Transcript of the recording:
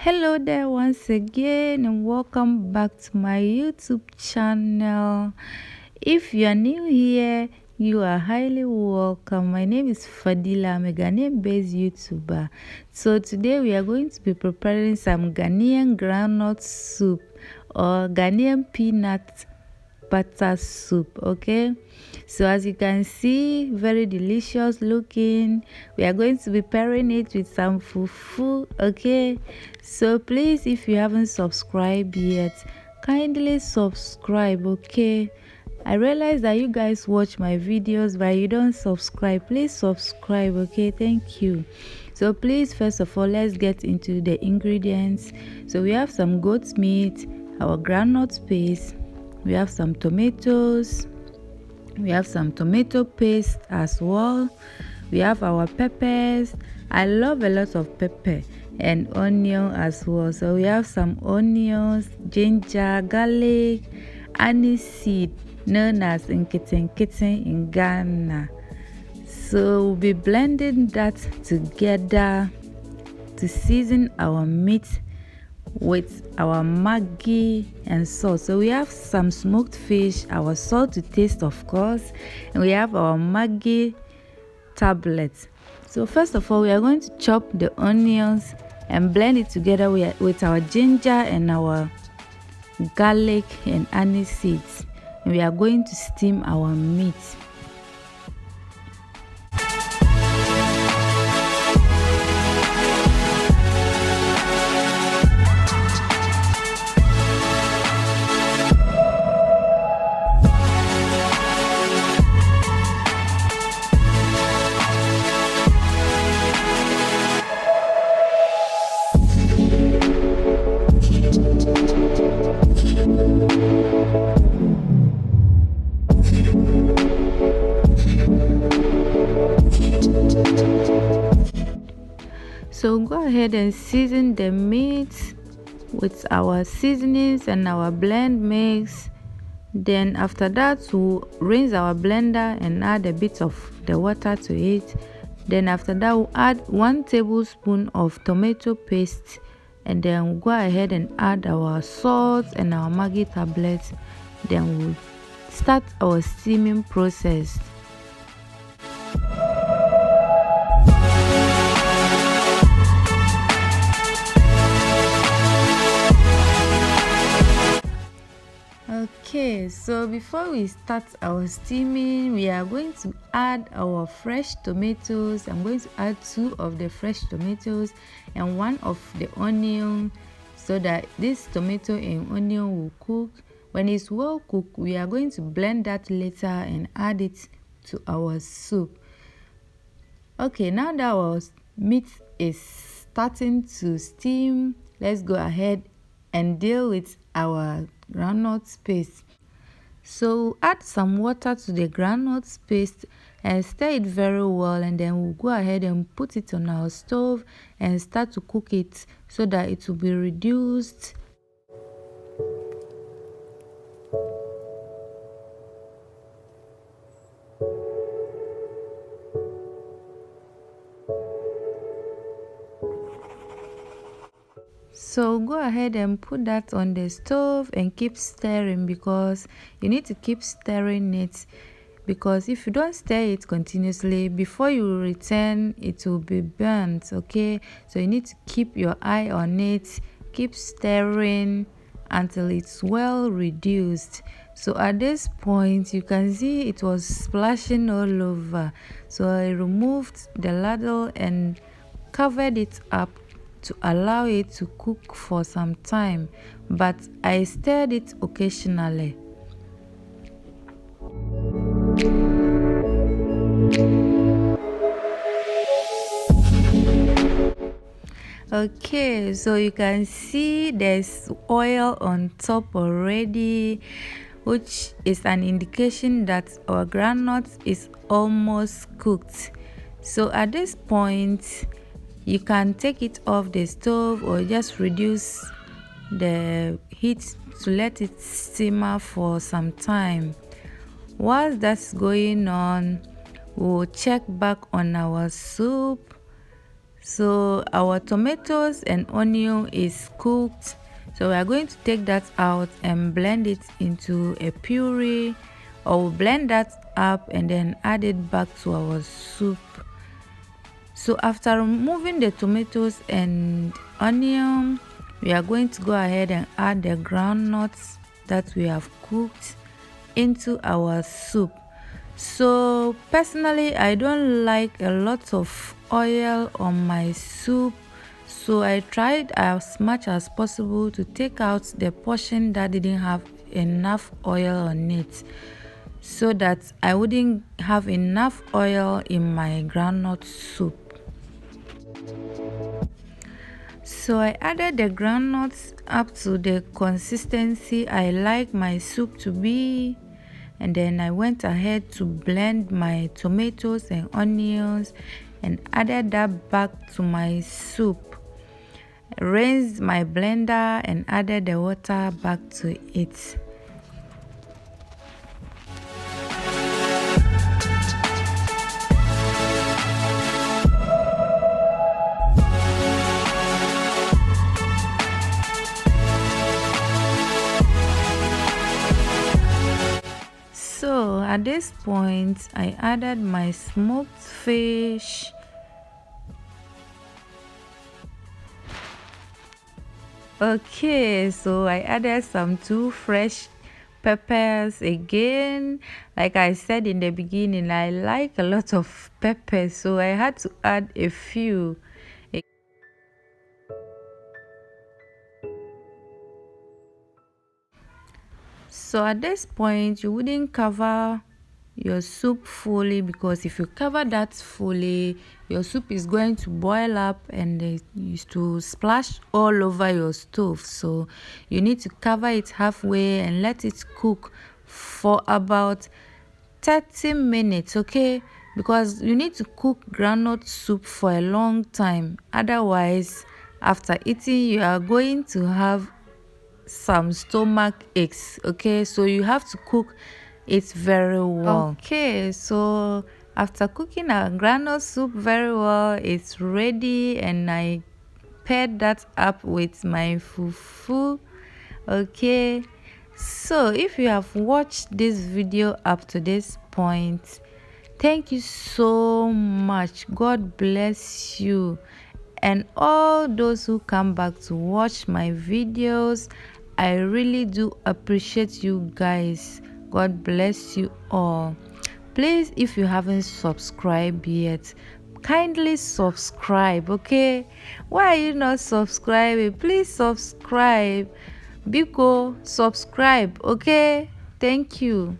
Hello there once again and welcome back to my YouTube channel. If you are new here, you are highly welcome. My name is Fadila. I'm a Ghanaian based YouTuber. So today we are going to be preparing some Ghanaian groundnut soup or Ghanaian peanut butter soup. Okay, so as you can see, very delicious looking. We are going to be pairing it with some fufu. Okay, so please, if you haven't subscribed yet, kindly subscribe. Okay, I realize that you guys watch my videos but you don't subscribe. Please subscribe. Okay, thank you. So please, first of all, let's get into the ingredients. So we have some goat meat, our groundnut paste, we have some tomatoes, we have some tomato paste as well, we have our peppers. I love a lot of pepper and onion as well. So we have some onions, ginger, garlic, anise seed, known as nkitten in Ghana. So we'll be blending that together to season our meat with our Maggi and salt. So we have some smoked fish, our salt to taste of course, and we have our Maggi tablets. So first of all, we are going to chop the onions and blend it together with our ginger and our garlic and anise seeds, and we are going to steam our meat. So go ahead and season the meat with our seasonings and our blend mix. Then after that, we'll rinse our blender and add a bit of the water to it. Then after that, we'll add 1 tablespoon of tomato paste, and then we'll go ahead and add our salt and our Maggi tablets. Then we'll start our steaming process. Okay, so before we start our steaming, we are going to add our fresh tomatoes. I'm going to add 2 of the fresh tomatoes and 1 of the onion, so that this tomato and onion will cook. When it's well cooked, we are going to blend that later and add it to our soup. Okay, now that our meat is starting to steam, let's go ahead and deal with our groundnut paste. So add some water to the groundnut paste and stir it very well, and then we'll go ahead and put it on our stove and start to cook it so that it will be reduced. So go ahead and put that on the stove and keep stirring, because you need to keep stirring it, because if you don't stir it continuously, before you return it will be burnt. Okay, so you need to keep your eye on it, keep stirring until it's well reduced. So at this point you can see it was splashing all over, so I removed the ladle and covered it up to allow it to cook for some time, but I stirred it occasionally. Okay, so you can see there's oil on top already, which is an indication that our groundnut is almost cooked. So at this point you can take it off the stove or just reduce the heat to let it simmer for some time. Whilst that's going on, we'll check back on our soup. So our tomatoes and onion is cooked, so we are going to take that out and blend it into a puree, or we'll blend that up and then add it back to our soup. So after removing the tomatoes and onion, we are going to go ahead and add the groundnuts that we have cooked into our soup. So personally, I don't like a lot of oil on my soup, so I tried as much as possible to take out the portion that didn't have enough oil on it, so that I wouldn't have enough oil in my groundnut soup. So I added the groundnuts up to the consistency I like my soup to be, and then I went ahead to blend my tomatoes and onions and added that back to my soup. Rinsed my blender and added the water back to it. So at this point, I added my smoked fish, okay, so I added some 2 fresh peppers again. Like I said in the beginning, I like a lot of peppers, so I had to add a few. So at this point, you wouldn't cover your soup fully, because if you cover that fully, your soup is going to boil up and it used to splash all over your stove. So you need to cover it halfway and let it cook for about 30 minutes, okay? Because you need to cook groundnut soup for a long time. Otherwise, after eating, you are going to have some stomach aches, okay? So you have to cook it very well. Okay, so after cooking our groundnut soup very well, it's ready, and I paired that up with my fufu. Okay, so if you have watched this video up to this point, thank you so much. God bless you. And all those who come back to watch my videos, I really do appreciate you guys. God bless you all. Please, if you haven't subscribed yet, kindly subscribe, okay? Why are you not subscribing? Please subscribe. Biko, subscribe, okay? Thank you.